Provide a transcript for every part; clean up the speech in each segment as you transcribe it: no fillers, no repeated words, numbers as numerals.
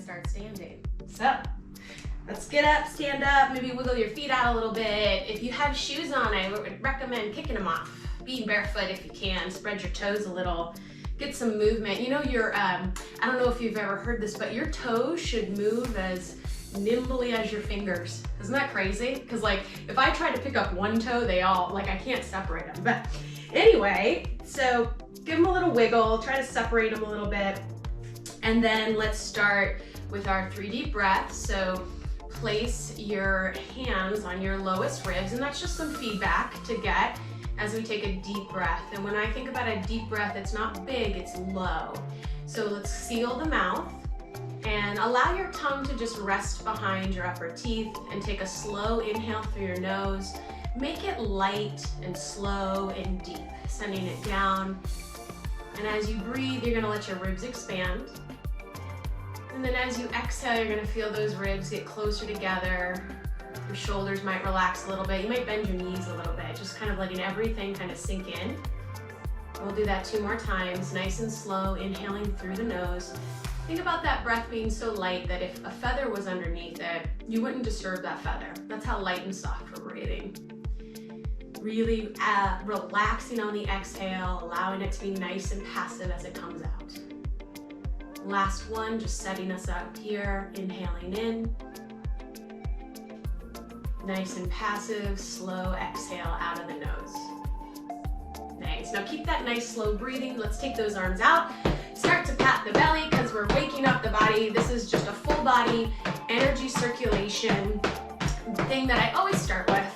start standing. So let's get up, stand up, maybe wiggle your feet out a little bit. If you have shoes on, I would recommend kicking them off. Be barefoot if you can, spread your toes a little, get some movement. You know, I don't know if you've ever heard this, but your toes should move as nimbly as your fingers. Isn't that crazy? Because like, if I try to pick up one toe, they all, like I can't separate them. But anyway, so give them a little wiggle, try to separate them a little bit. And then let's start with our 3 deep breaths. So place your hands on your lowest ribs, and that's just some feedback to get as we take a deep breath. And when I think about a deep breath, it's not big, it's low. So let's seal the mouth and allow your tongue to just rest behind your upper teeth and take a slow inhale through your nose. Make it light and slow and deep, sending it down. And as you breathe, you're gonna let your ribs expand. And then as you exhale, you're gonna feel those ribs get closer together. Your shoulders might relax a little bit. You might bend your knees a little bit, just kind of letting everything kind of sink in. We'll do that 2 more times, nice and slow, inhaling through the nose. Think about that breath being so light that if a feather was underneath it, you wouldn't disturb that feather. That's how light and soft we're breathing. Really relaxing on the exhale, allowing it to be nice and passive as it comes out. Last one, just setting us up here, inhaling in. Nice and passive, slow exhale out of the nose. Nice. Now keep that nice slow breathing. Let's take those arms out. Start to pat the belly because we're waking up the body. This is just a full body energy circulation thing that I always start with,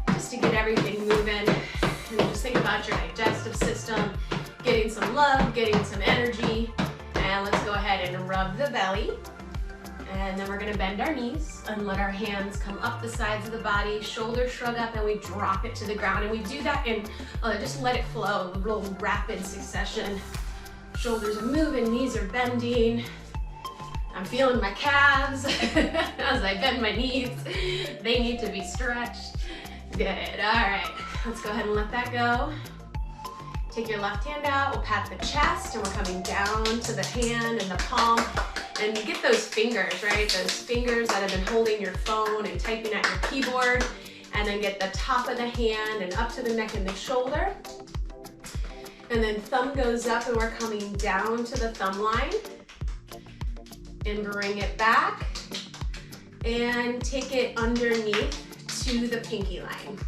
just to get everything moving. And just think about your digestive system, getting some love, getting some energy. And let's go ahead and rub the belly. And then we're gonna bend our knees and let our hands come up the sides of the body, shoulders shrug up, and we drop it to the ground. And we do that in, just let it flow, a real rapid succession. Shoulders are moving, knees are bending. I'm feeling my calves as I bend my knees. They need to be stretched. Good, all right. Let's go ahead and let that go. Take your left hand out, we'll pat the chest, and we're coming down to the hand and the palm. And get those fingers, right? Those fingers that have been holding your phone and typing at your keyboard. And then get the top of the hand and up to the neck and the shoulder. And then thumb goes up and we're coming down to the thumb line. And bring it back. And take it underneath to the pinky line.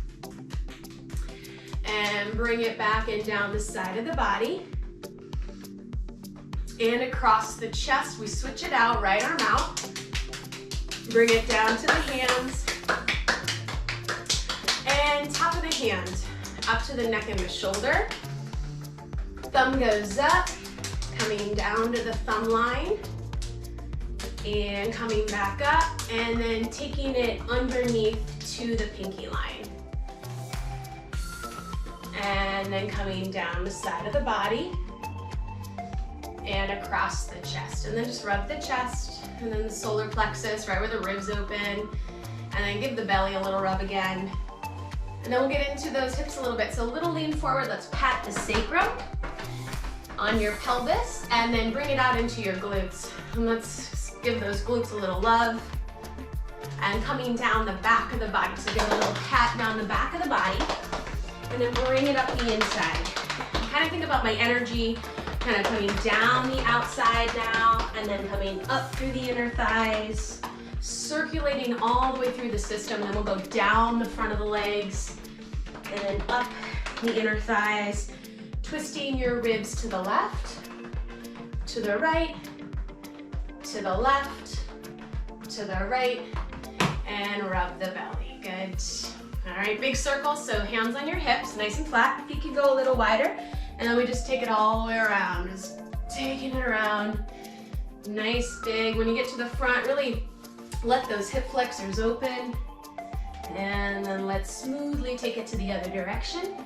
And bring it back and down the side of the body. And across the chest, we switch it out, right arm out. Bring it down to the hands. And top of the hand, up to the neck and the shoulder. Thumb goes up, coming down to the thumb line. And coming back up, and then taking it underneath to the pinky line. And then coming down the side of the body. And across the chest, and then just rub the chest and then the solar plexus right where the ribs open, and then give the belly a little rub again, and then we'll get into those hips a little bit. So a little lean forward. Let's pat the sacrum on your pelvis and then bring it out into your glutes, and let's give those glutes a little love. And coming down the back of the body, so give a little pat down the back of the body and then bring it up the inside. Kind of think about my energy kind of coming down the outside now, and then coming up through the inner thighs, circulating all the way through the system. Then we'll go down the front of the legs, and then up the inner thighs, twisting your ribs to the left, to the right, to the left, to the right, and rub the belly. Good. All right, big circle, so hands on your hips, nice and flat. Feet can go a little wider. And then we just take it all the way around, just taking it around. Nice, big. When you get to the front, really let those hip flexors open. And then let's smoothly take it to the other direction.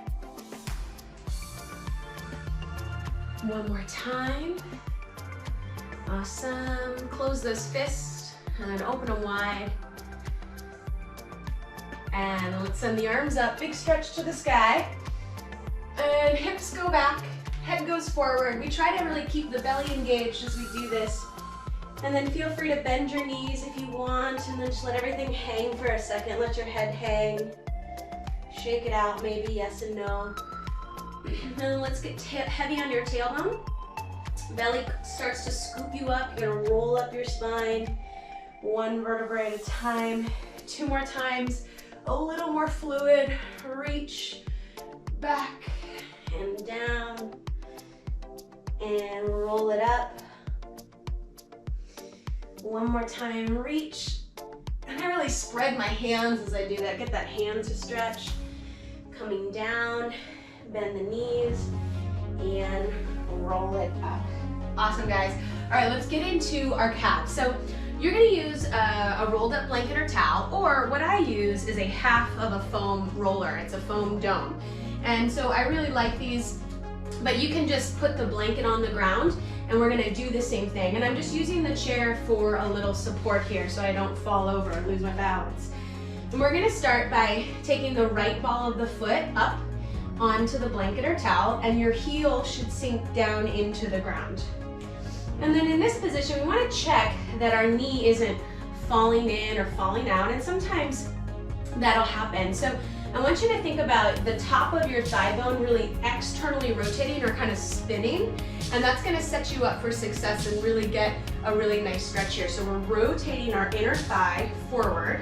One more time. Awesome. Close those fists and then open them wide. And let's send the arms up, big stretch to the sky. And hips go back, head goes forward. We try to really keep the belly engaged as we do this. And then feel free to bend your knees if you want, and then just let everything hang for a second. Let your head hang. Shake it out, maybe yes and no. And then let's get heavy on your tailbone. Belly starts to scoop you up. You're gonna roll up your spine, one vertebrae at a time. 2 more times, a little more fluid. Reach back and down, and roll it up. 1 more time, reach. And I really spread my hands as I do that. Get that hand to stretch. Coming down, bend the knees, and roll it up. Awesome, guys. All right, let's get into our calves. So you're gonna use a rolled up blanket or towel, or what I use is a half of a foam roller. It's a foam dome. And so I really like these, but you can just put the blanket on the ground, and we're gonna do the same thing. And I'm just using the chair for a little support here so I don't fall over and lose my balance. And we're gonna start by taking the right ball of the foot up onto the blanket or towel, and your heel should sink down into the ground. And then in this position, we wanna check that our knee isn't falling in or falling out, and sometimes that'll happen. So I want you to think about the top of your thigh bone really externally rotating or kind of spinning, and that's gonna set you up for success and really get a really nice stretch here. So we're rotating our inner thigh forward,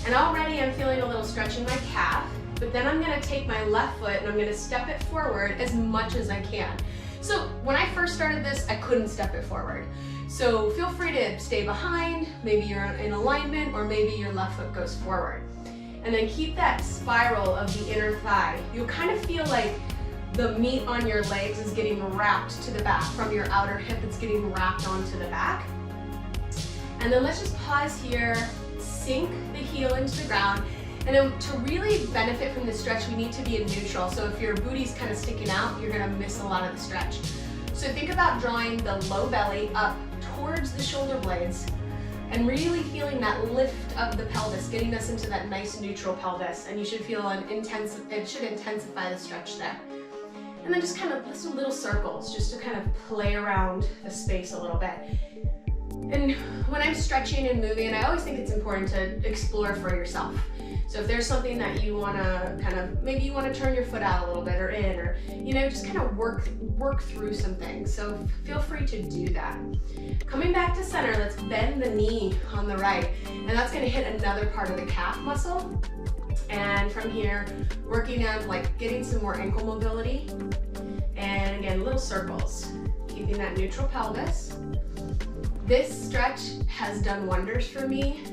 and already I'm feeling a little stretch in my calf, but then I'm gonna take my left foot and I'm gonna step it forward as much as I can. So when I first started this, I couldn't step it forward. So feel free to stay behind, maybe you're in alignment, or maybe your left foot goes forward. And then keep that spiral of the inner thigh. You'll kind of feel like the meat on your legs is getting wrapped to the back. From your outer hip, it's getting wrapped onto the back. And then let's just pause here, sink the heel into the ground. And then to really benefit from the stretch, we need to be in neutral. So if your booty's kind of sticking out, you're gonna miss a lot of the stretch. So think about drawing the low belly up towards the shoulder blades and really feeling that lift of the pelvis, getting us into that nice neutral pelvis. And you should feel it should intensify the stretch there. And then just kind of let's do little circles just to kind of play around the space a little bit. And when I'm stretching and moving, I always think it's important to explore for yourself. So if there's something that you wanna maybe you wanna turn your foot out a little bit or in, or just kind of work through some things. So feel free to do that. Coming back to center, let's bend the knee on the right, and that's gonna hit another part of the calf muscle. And from here, working on getting some more ankle mobility. And again, little circles, keeping that neutral pelvis. This stretch has done wonders for me.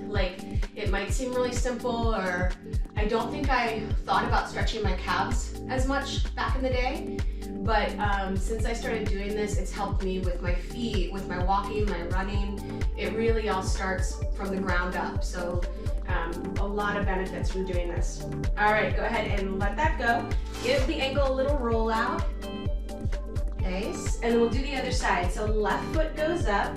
It might seem really simple, or I don't think I thought about stretching my calves as much back in the day, but since I started doing this, it's helped me with my feet, with my walking, my running. It really all starts from the ground up. So a lot of benefits from doing this. All right, go ahead and let that go. Give the ankle a little roll out. Nice, and then we'll do the other side. So left foot goes up,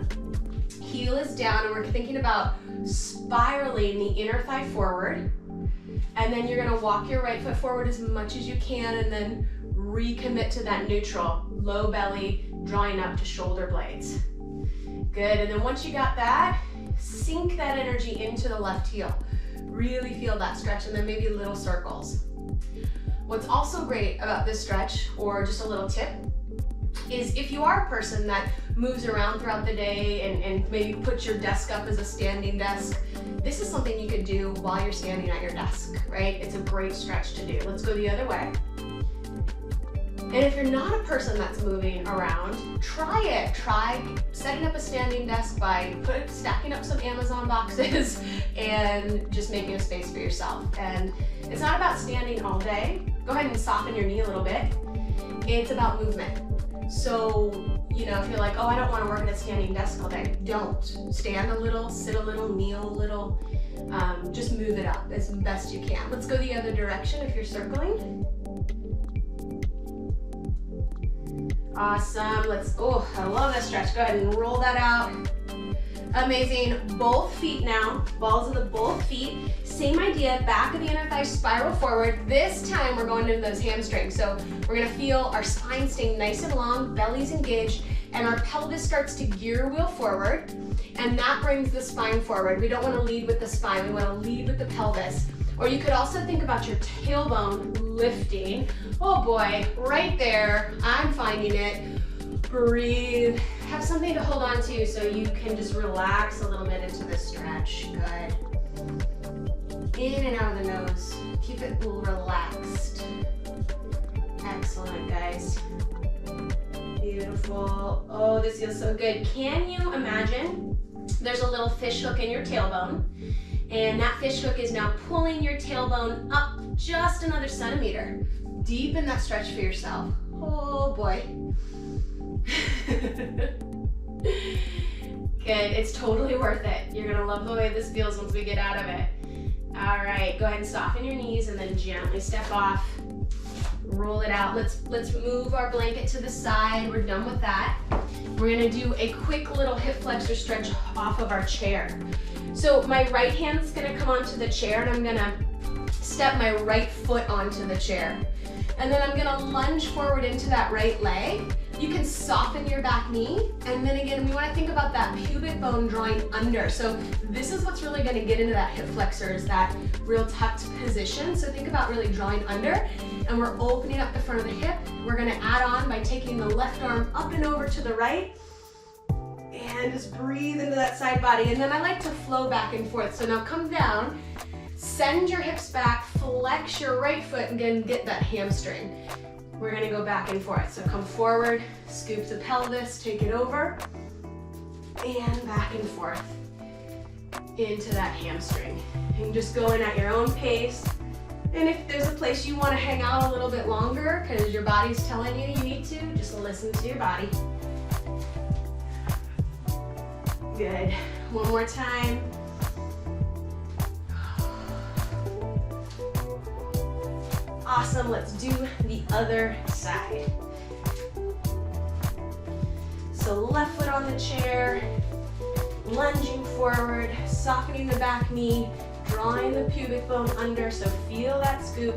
heel is down, and we're thinking about spiraling the inner thigh forward. And then you're gonna walk your right foot forward as much as you can, and then recommit to that neutral, low belly, drawing up to shoulder blades. Good, and then once you got that, sink that energy into the left heel. Really feel that stretch, and then maybe little circles. What's also great about this stretch, or just a little tip, is if you are a person that moves around throughout the day and maybe puts your desk up as a standing desk, this is something you could do while you're standing at your desk, right? It's a great stretch to do. Let's go the other way. And if you're not a person that's moving around, try it. Try setting up a standing desk by stacking up some Amazon boxes and just making a space for yourself. And it's not about standing all day. Go ahead and soften your knee a little bit. It's about movement. So, if you're like, oh, I don't want to work at a standing desk all day, don't. Stand a little, sit a little, kneel a little, just move it up as best you can. Let's go the other direction if you're circling. Awesome, I love this stretch. Go ahead and roll that out. Amazing, both feet now, balls of the both feet. Same idea, back of the inner thigh, spiral forward. This time we're going into those hamstrings. So we're gonna feel our spine staying nice and long, belly's engaged, and our pelvis starts to gear wheel forward, and that brings the spine forward. We don't want to lead with the spine, we want to lead with the pelvis. Or you could also think about your tailbone lifting. Oh boy, right there, I'm finding it. Breathe, have something to hold on to so you can just relax a little bit into the stretch. Good. In and out of the nose, keep it relaxed. Excellent, guys. Beautiful. Oh, this feels so good. Can you imagine there's a little fish hook in your tailbone, and that fish hook is now pulling your tailbone up just another centimeter. Deepen that stretch for yourself. Oh boy. Good, it's totally worth it. You're gonna love the way this feels once we get out of it. All right, go ahead and soften your knees and then gently step off. Roll it out. Let's move our blanket to the side. We're done with that. We're gonna do a quick little hip flexor stretch off of our chair. So my right hand's gonna come onto the chair, and I'm gonna step my right foot onto the chair. And then I'm gonna lunge forward into that right leg. You can soften your back knee, and then again, we wanna think about that pubic bone drawing under. So this is what's really gonna get into that hip flexor, is that real tucked position. So think about really drawing under, and we're opening up the front of the hip. We're gonna add on by taking the left arm up and over to the right, and just breathe into that side body. And then I like to flow back and forth. So now come down, send your hips back, flex your right foot, and again, get that hamstring. We're gonna go back and forth. So come forward, scoop the pelvis, take it over, and back and forth into that hamstring. And just going at your own pace. And if there's a place you wanna hang out a little bit longer because your body's telling you you need to, just listen to your body. Good. One more time. Awesome, let's do the other side. So left foot on the chair, lunging forward, softening the back knee, drawing the pubic bone under, so feel that scoop.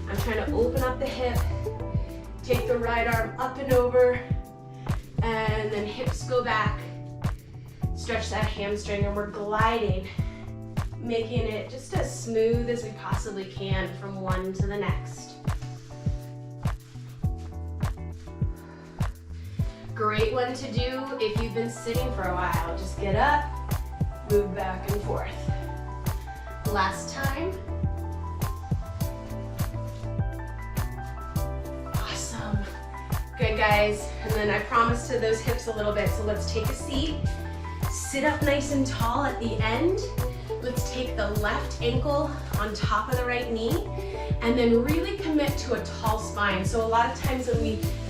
I'm trying to open up the hip, take the right arm up and over, and then hips go back, stretch that hamstring, and we're gliding, making it just as smooth as we possibly can from one to the next. Great one to do if you've been sitting for a while. Just get up, move back and forth. Last time. Awesome. Good, guys. And then I promised to those hips a little bit, so let's take a seat. Sit up nice and tall at the end. Let's take the left ankle on top of the right knee, and then really commit to a tall spine. So a lot of times when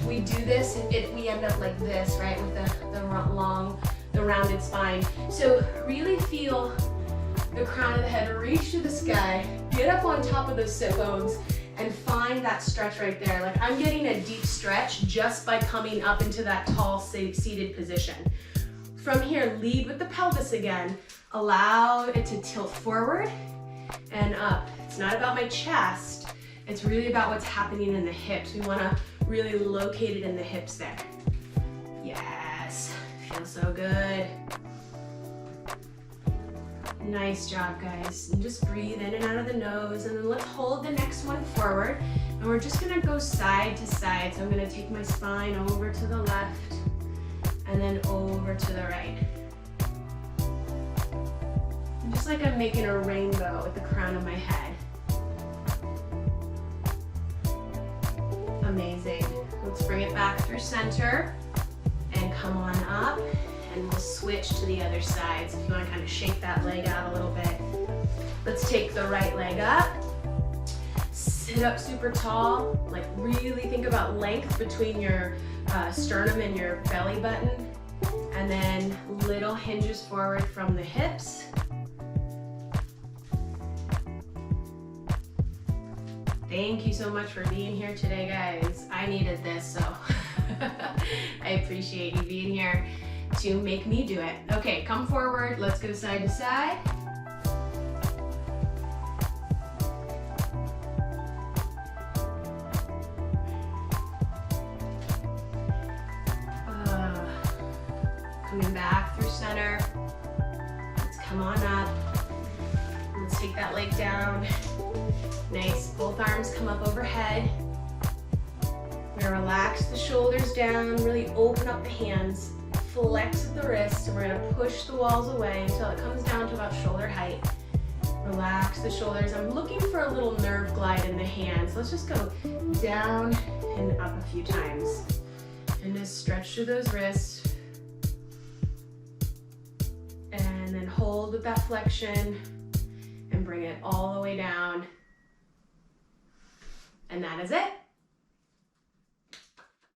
we do this, we end up like this, right, with the rounded spine. So really feel the crown of the head reach to the sky, get up on top of those sit bones, and find that stretch right there. Like I'm getting a deep stretch just by coming up into that tall seated position. From here, lead with the pelvis again. Allow it to tilt forward and up. It's not about my chest. It's really about what's happening in the hips. We want to really locate it in the hips there. Yes, feels so good. Nice job, guys. And just breathe in and out of the nose, and then let's hold the next one forward. And we're just gonna go side to side. So I'm gonna take my spine over to the left and then over to the right. Just like I'm making a rainbow with the crown of my head. Amazing. Let's bring it back through center and come on up, and we'll switch to the other side. So if you want to kind of shake that leg out a little bit. Let's take the right leg up. Sit up super tall. Like really think about length between your sternum and your belly button. And then little hinges forward from the hips. Thank you so much for being here today, guys. I needed this, so I appreciate you being here to make me do it. Okay, come forward. Let's go side to side. Coming back through center. Let's come on up. Let's take that leg down. Nice, both arms come up overhead. We're gonna relax the shoulders down, really open up the hands, flex the wrists, and we're gonna push the walls away until it comes down to about shoulder height. Relax the shoulders. I'm looking for a little nerve glide in the hands. Let's just go down and up a few times. And just stretch through those wrists. And then hold with that flexion and bring it all the way down. And that is it.